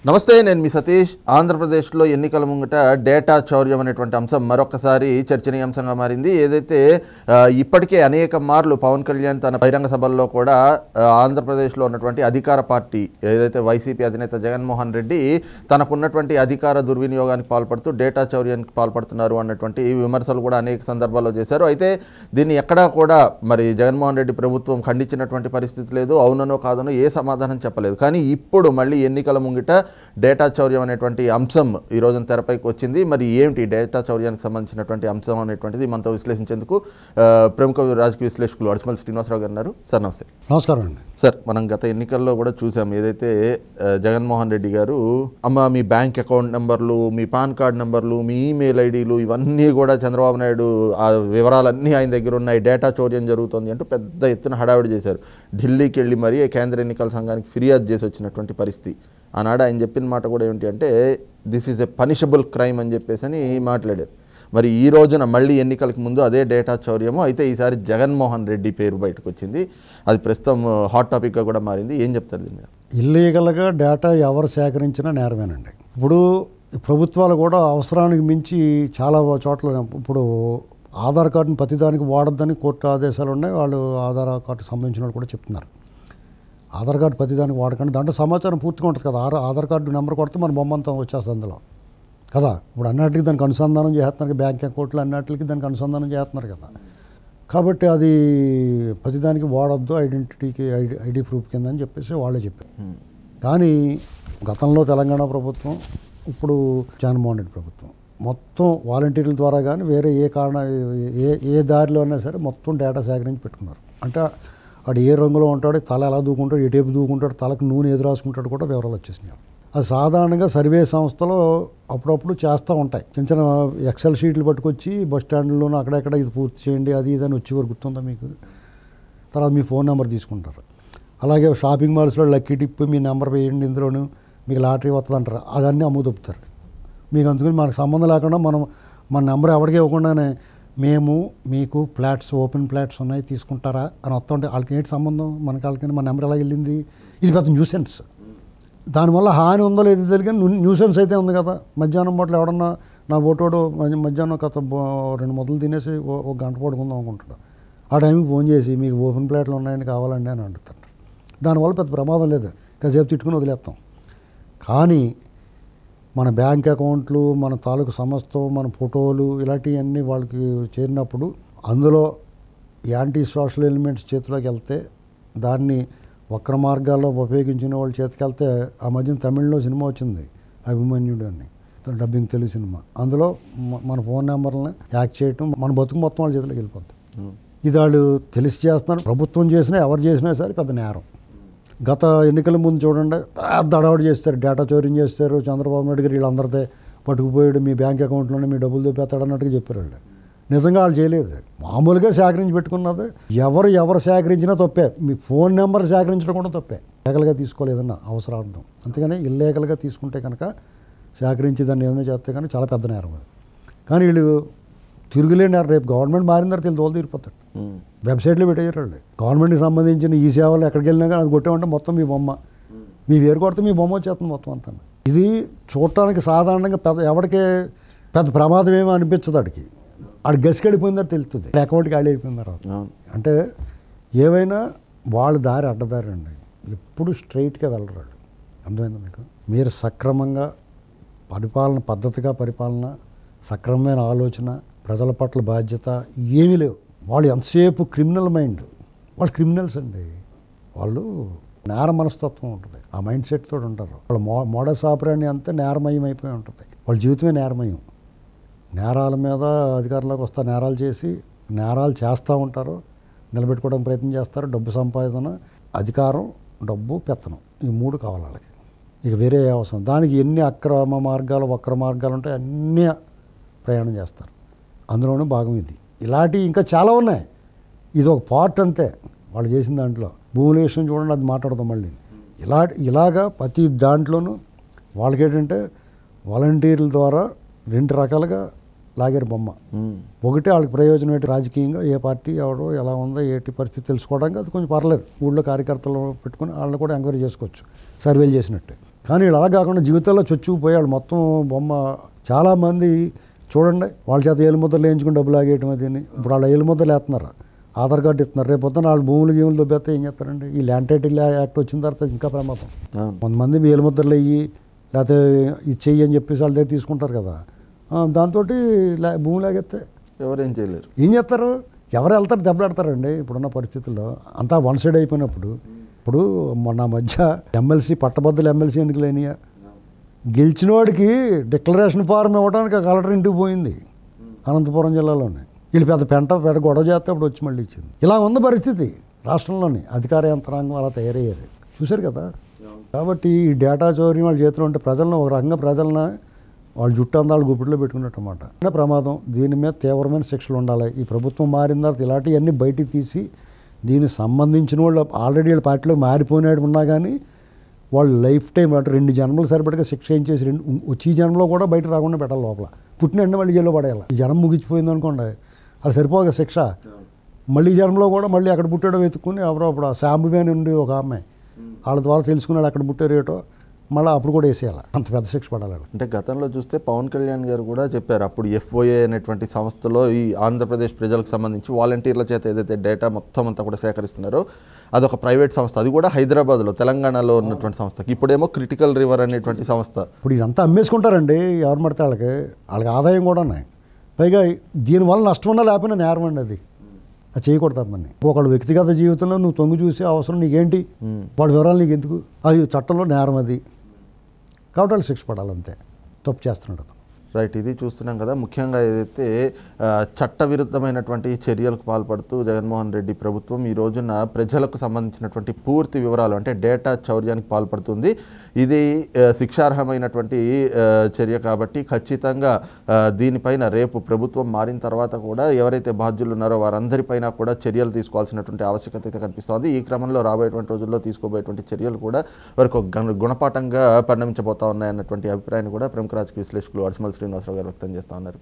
నమస్తే, నేను మీ సతీష్. ఆంధ్రప్రదేశ్లో ఎన్నికల ముంగట డేటా చౌర్యం అనేటువంటి అంశం మరొకసారి చర్చనీయాంశంగా మారింది. ఏదైతే ఇప్పటికే అనేక మార్లు పవన్ కళ్యాణ్ తన బహిరంగ సభల్లో కూడా ఆంధ్రప్రదేశ్లో ఉన్నటువంటి అధికార పార్టీ ఏదైతే వైసీపీ అధినేత జగన్మోహన్ రెడ్డి తనకున్నటువంటి అధికార దుర్వినియోగానికి పాల్పడుతూ డేటా చౌర్యానికి పాల్పడుతున్నారు అన్నటువంటి విమర్శలు కూడా అనేక సందర్భాల్లో చేశారు. అయితే దీన్ని ఎక్కడా కూడా మరి జగన్మోహన్ రెడ్డి ప్రభుత్వం ఖండించినటువంటి పరిస్థితి లేదు. అవుననో కాదనో ఏ సమాధానం చెప్పలేదు. కానీ ఇప్పుడు మళ్ళీ ఎన్నికల ముంగిట డేటా చౌర్యం అనేటువంటి అంశం ఈ రోజున తెరపైకి వచ్చింది. మరి ఏమిటి డేటా చౌర్యానికి సంబంధించినటువంటి అంశం అనేటువంటిది మనతో విశ్లేషించేందుకు ప్రముఖ రాజకీయ విశ్లేషకులు అడిసిమల్ శ్రీనివాసరావు గారు ఉన్నారు. సార్ నమస్తే. నమస్కారం అండి. సార్, మనం గత ఎన్నికల్లో కూడా చూసాం, ఏదైతే జగన్మోహన్ రెడ్డి గారు మీ బ్యాంక్ అకౌంట్ నెంబర్లు, మీ పాన్ కార్డ్ నెంబర్లు, మీ ఈమెయిల్ ఐడీలు ఇవన్నీ కూడా చంద్రబాబు నాయుడు ఆ వివరాలన్నీ ఆయన దగ్గర ఉన్నాయి, డేటా చౌర్యం జరుగుతుంది అంటూ పెద్ద ఎత్తున హడావిడి చేశారు. ఢిల్లీకి వెళ్ళి మరీ కేంద్ర ఎన్నికల సంఘానికి ఫిర్యాదు చేసి వచ్చినటువంటి పరిస్థితి. ఆనాడు ఆయన చెప్పిన మాట కూడా ఏమిటి అంటే this is a punishable crime అని చెప్పేసి అని మాట్లాడారు. మరి ఈ రోజున మళ్ళీ ఎన్నికలకు ముందు అదే డేటా చౌర్యము, అయితే ఈసారి జగన్మోహన్ రెడ్డి పేరు బయటకు వచ్చింది. అది ప్రస్తుతం హాట్ టాపిక్గా కూడా మారింది. ఏం చెప్తారు దీని మీద? ఇల్లీగల్గా డేటా ఎవరు సేకరించినా నేరమేనండి. ఇప్పుడు ప్రభుత్వాలు కూడా అవసరానికి మించి చాలా చోట్ల ఇప్పుడు ఆధార్ కార్డుని ప్రతిదానికి వాడొద్దని కోర్టు ఆదేశాలు ఉన్నాయి. వాళ్ళు ఆధార్ కార్డుకి సంబంధించిన వాళ్ళు కూడా చెప్తున్నారు, ఆధార్ కార్డు ప్రతిదానికి వాడకండి. దాంట్లో సమాచారం పూర్తిగా ఉంటుంది కదా. ఆధార్ కార్డు నెంబర్ కొడితే మన బొమ్మంతా వచ్చేస్తుంది అందులో కదా. ఇప్పుడు అన్నిటికీ దానికి అనుసంధానం చేస్తున్నారు, బ్యాంక్ అకౌంట్లు అన్నిటికీ దానికి అనుసంధానం చేస్తున్నారు కదా. కాబట్టి అది ప్రతిదానికి వాడొద్దు, ఐడెంటిటీకి ఐడి ప్రూఫ్ కింద అని చెప్పేసి వాళ్ళే చెప్పారు. కానీ గతంలో తెలంగాణ ప్రభుత్వం, ఇప్పుడు జగన్మోహన్ రెడ్డి ప్రభుత్వం మొత్తం వాలంటీర్ల ద్వారా కానీ వేరే ఏ దారిలో అయినా సరే మొత్తం డేటా సేకరించి పెట్టుకున్నారు. అంటే వాడు ఏ రంగులో ఉంటాడు, తల ఎలా దూకుంటాడు, ఎటేపు దూకుంటాడు, తలకు నూనె ఎదురు రాసుకుంటాడు కూడా వివరాలు వచ్చేసినాయి. అది సాధారణంగా సర్వే సంస్థలు అప్పుడప్పుడు చేస్తూ ఉంటాయి. చిన్న చిన్న ఎక్సెల్ షీట్లు పట్టుకొచ్చి బస్ స్టాండ్లోనూ అక్కడెక్కడ ఇది పూర్తి చేయండి అది ఇది అని వచ్చేవారు గుర్తుందా మీకు? తర్వాత మీ ఫోన్ నెంబర్ తీసుకుంటారు. అలాగే షాపింగ్ మాల్స్లో లక్కీ టిప్ మీ నెంబర్ వేయండి, ఇందులోనూ మీకు లాటరీ వస్తుంది అంటారు. అదన్నీ అమ్ముదొప్పుతారు మీకు. అందుకని మనకు సంబంధం లేకుండా మన నెంబర్ ఎవరికి ఇవ్వకుండానే మేము మీకు ఫ్లాట్స్ ఓపెన్ ఫ్లాట్స్ ఉన్నాయి తీసుకుంటారా అని వస్తుంటే వాళ్ళకి ఏంటి సంబంధం, మనకి వాళ్ళకి మన నెంబర్ ఎలా వెళ్ళింది? ఇది పెద్ద న్యూసెన్స్. దానివల్ల హాని ఉందో లేదో తెలియదు, న్యూసెన్స్ అయితే ఉంది కదా. మధ్యాహ్నం పూటలు ఎవడన్నా నా ఓటోడు మధ్యాహ్నం కథ 2 ముద్దలు తినేసి ఒక గంట పడుకుందాం అనుకుంటాడు. ఆ టైంకి ఫోన్ చేసి మీకు ఓపెన్ ఫ్లాట్లు ఉన్నాయని కావాలండి అని అడుగుతాడు. దానివల్ల పెద్ద ప్రమాదం లేదు, కాసేపు తిట్టుకుని వదిలేస్తాం. కానీ మన బ్యాంక్ అకౌంట్లు, మన తాలూకు సమస్తం, మన ఫోటోలు ఇలాంటివన్నీ వాళ్ళకి చేరినప్పుడు అందులో యాంటీ సోషల్ ఎలిమెంట్స్ చేతిలోకి వెళ్తే, దాన్ని వక్ర మార్గాల్లో ఉపయోగించిన వాళ్ళ చేతికి వెళ్తే, ఆ మధ్యన తమిళ్లో సినిమా వచ్చింది అభిమన్యుడు అని, డబ్బింగ్ తెలుగు సినిమా. అందులో మన ఫోన్ నెంబర్ని హ్యాక్ చేయటం, మన బతుకు మొత్తం వాళ్ళ చేతిలోకి వెళ్ళిపోద్ది. ఇది వాళ్ళు తెలిసి చేస్తున్నారు. ప్రభుత్వం చేసినా ఎవరు చేసినా సరే పెద్ద నేరం. గత ఎన్నికల ముందు చూడండి, పెద్ద అడవాడు చేస్తారు, డేటా చౌర్యం చేస్తారు. చంద్రబాబు నాయుడు గారు వీళ్ళందరితో పట్టుకుపోయాడు, మీ బ్యాంక్ అకౌంట్లోనే మీ డబ్బులు దొబ్బేస్తాడు అన్నట్టుగా చెప్పారు వాళ్ళు. నిజంగా వాళ్ళు చేయలేదు, మామూలుగా సేకరించి పెట్టుకున్నది. ఎవరు సేకరించినా తప్పే. మీ ఫోన్ నెంబర్ సేకరించడం కూడా తప్పే. లీగల్గా తీసుకోలేదన్న అవసరార్థం. అంతేగాని ఇల్లీగల్గా తీసుకుంటే కనుక సేకరించి దాన్ని ఏదైనా చేస్తే కానీ చాలా పెద్ద నేరం అది. కానీ వీళ్ళు తిరుగులేని రేపు గవర్నమెంట్ మారిన తర్వాత వీళ్ళు తోలు తీరిపోతాడు. వెబ్సైట్లో పెట్టేయారు వాళ్ళు. గవర్నమెంట్కి సంబంధించిన ఈ సేవలు ఎక్కడికి వెళ్ళినా కానీ అది కొట్టామంటే మొత్తం మీ బొమ్మ, మీ వేరు కొడితే మీ బొమ్మ వచ్చేస్తుంది మొత్తం అంతా. ఇది చూడటానికి సాధారణంగా ఎవరికి పెద్ద ప్రమాదం ఏమో అనిపించదు. ఆడికి గసిగడిపోయిందో తెలుస్తుంది, అకౌంట్కి ఖాళీ అయిపోయిందో. అంటే ఏవైనా వాళ్ళ దారి అడ్డదారి అండి, ఎప్పుడు స్ట్రైట్గా వెళ్ళరు వాళ్ళు. అర్థమైందా మీకు? మీరు సక్రమంగా పద్ధతిగా పరిపాలన, సక్రమమైన ఆలోచన, ప్రజల పట్ల బాధ్యత ఏమీ లేవు. వాళ్ళు ఎంతసేపు క్రిమినల్ మైండ్, వాళ్ళు క్రిమినల్స్ అండి. వాళ్ళు నేర మనస్తత్వం ఉంటుంది, ఆ మైండ్ సెట్ తోటి ఉంటారు. వాళ్ళ మోడస్ ఆపరేండి అంతా నేరమయం అయిపోయి ఉంటుంది. వాళ్ళ జీవితమే నేరమయం. నేరాల మీద అధికారంలోకి వస్తారు, నేరాలు చేసి నేరాలు చేస్తూ ఉంటారు, నిలబెట్టుకోవడానికి ప్రయత్నం చేస్తారు. డబ్బు సంపాదన, అధికారం, డబ్బు, పెత్తనం, ఈ 3 కావాలి వాళ్ళకి. ఇక వేరే అవసరం. దానికి ఎన్ని అక్రమ మార్గాలు, వక్ర మార్గాలు ఉంటాయి, అన్నీ ప్రయాణం చేస్తారు. అందులోనూ భాగం ఇది. ఇలాంటివి ఇంకా చాలా ఉన్నాయి. ఇది ఒక పార్ట్ అంతే వాళ్ళు చేసిన దాంట్లో. భూముల విషయం చూడండి, అది మాట్లాడదాం మళ్ళీ. ఇలాగా ప్రతి దాంట్లోనూ వాళ్ళకేంటంటే వాలంటీర్ల ద్వారా 2 రకాలుగా లాగారు బొమ్మ. ఒకటి వాళ్ళకి ప్రయోజనం ఏంటి, రాజకీయంగా ఏ పార్టీ ఎవడో ఎలా ఉందో ఏంటి పరిస్థితి తెలుసుకోవడానికి అది కొంచెం పర్లేదు. ఊళ్ళో కార్యకర్తలు పెట్టుకుని వాళ్ళని కూడా ఎంక్వైరీ చేసుకోవచ్చు, సర్వేలు చేసినట్టు. కానీ ఇలా కాకుండా జీవితాల్లో చొచ్చుకుపోయి వాళ్ళు మొత్తం బొమ్మ చాలామంది చూడండి వాళ్ళ చేత ఏలుముద్రలు వేయించుకుని డబ్బులు ఆగేయటం అదిని ఇప్పుడు వాళ్ళ ఏలుముద్రలు వేస్తున్నారు ఆధార్ కార్డు ఇస్తున్నారు రేపు పొద్దున వాళ్ళు భూములు గీములు దొబ్బేస్తే ఏం చేస్తారండి ఈ ల్యాండ్ టైటిల్ యాక్ట్ వచ్చిన తర్వాత ఇంకా ప్రమాదం కొంతమంది ఏలుముద్రలు అయ్యి లేకపోతే ఇది చెయ్యి అని చెప్పేసి వాళ్ళ దగ్గర తీసుకుంటారు కదా దాంతో భూములు ఆగేస్తే ఎవరేం చేయలేరు ఏం చేస్తారు ఎవరు వెళ్తారు దెబ్బలాడతారండి ఇప్పుడున్న పరిస్థితుల్లో అంతా వన్ సైడ్ అయిపోయినప్పుడు ఇప్పుడు మొన్న మధ్య ఎమ్మెల్సీ పట్టభద్రులు ఎమ్మెల్సీ ఎన్నికలైనయా గెలిచిన వాడికి డిక్లరేషన్ ఫారం ఇవ్వడానికి కలెక్టర్ ఇంటికి పోయింది అనంతపురం జిల్లాలోనే వీళ్ళు పెద్ద గొడవ చేస్తే అప్పుడు వచ్చి మళ్ళీ ఇచ్చింది ఇలా ఉంది పరిస్థితి రాష్ట్రంలోని అధికార యంత్రాంగం అలా తయారయ్యారు చూశారు కదా కాబట్టి ఈ డేటా చౌర్యం వాళ్ళ చేతిలో ఉంటే ప్రజలను ఒక రకంగా ప్రజలను వాళ్ళు జుట్టు అందాలు గుప్పిట్లో పెట్టుకున్నట్టు అన్నమాట ప్రమాదం దీని మీద తీవ్రమైన శిక్షలు ఉండాలి ఈ ప్రభుత్వం మారిన తర్వాత ఇలాంటివన్నీ బయటికి తీసి దీనికి సంబంధించిన వాళ్ళు ఆల్రెడీ వాళ్ళ పార్టీలో మారిపోయినట్టు ఉన్నా కానీ వాళ్ళు లైఫ్ టైం అంటే 2 జన్మలు సరిపడగా శిక్ష ఏం చేసి వచ్చి జన్మలో కూడా బయట రాకుండా పెట్టాలి లోపల పుట్టిన వెంటనే మళ్ళీ జైల్లో పడేయాలి ఈ జన్మ ముగిసిపోయింది అనుకోండి అది సరిపోగా శిక్ష మళ్ళీ జన్మలో కూడా మళ్ళీ అక్కడ పుట్టాడో వెతుక్కుని ఎవరో అప్పుడు ఆ శాంబువి అని ఉండి ఒక అమ్మాయి వాళ్ళ ద్వారా తెలుసుకున్నాడు అక్కడ పుట్టారేటో మళ్ళీ అప్పుడు కూడా వేసేయాలి అంత పెద్ద శిక్ష పడాలి అంటే గతంలో చూస్తే పవన్ కళ్యాణ్ గారు కూడా చెప్పారు అప్పుడు FOA అనేటువంటి సంస్థలో ఈ ఆంధ్రప్రదేశ్ ప్రజలకు సంబంధించి వాలంటీర్ల చేత ఏదైతే డేటా మొత్తం అంతా కూడా సేకరిస్తున్నారో అదొక ప్రైవేట్ సంస్థ అది కూడా హైదరాబాద్లో తెలంగాణలో ఉన్నటువంటి సంస్థకి ఇప్పుడేమో క్రిటికల్ రివర్ అనేటువంటి సంస్థ ఇప్పుడు ఇదంతా అమ్మేసుకుంటారండి ఎవరు పడితే వాళ్ళకి ఆదాయం కూడా ఉన్నాయి పైగా దీనివల్ల నష్టం ఉన్నా లేకపోయినా నేరం అండి అది చేయకూడదు తప్పని ఒకళ్ళ వ్యక్తిగత జీవితంలో నువ్వు తొంగి చూసే అవసరం నీకేంటి వాళ్ళ వివరాలు నీకు ఎందుకు అది చట్టంలో నేరం అది కాబట్టి వాళ్ళు శిక్ష పడాలంతే తప్పు చేస్తున్నాడు రైట్ ఇది చూస్తున్నాం కదా ముఖ్యంగా ఏదైతే చట్టవిరుద్ధమైనటువంటి చర్యలకు పాల్పడుతూ జగన్మోహన్ రెడ్డి ప్రభుత్వం ఈ రోజున ప్రజలకు సంబంధించినటువంటి పూర్తి వివరాలు అంటే డేటా చౌర్యానికి పాల్పడుతుంది ఇది శిక్షార్హమైనటువంటి చర్య కాబట్టి ఖచ్చితంగా దీనిపైన రేపు ప్రభుత్వం మారిన తర్వాత కూడా ఎవరైతే బాధ్యులు ఉన్నారో వారందరిపైన కూడా చర్యలు తీసుకోవాల్సినటువంటి ఆవశ్యకత అయితే కనిపిస్తోంది ఈ క్రమంలో రాబోయేటువంటి రోజుల్లో తీసుకోబోయేటువంటి చర్యలు కూడా వారికి గుణపాఠంగా పరిణమించబోతా ఉన్నాయన్నటువంటి అభిప్రాయాన్ని కూడా ప్రముఖ రాజకీయ విశ్లేషకులు అడిసిమల్ శ్రీనివాసరావు గారు వ్యక్తం చేస్తూ ఉన్నారు.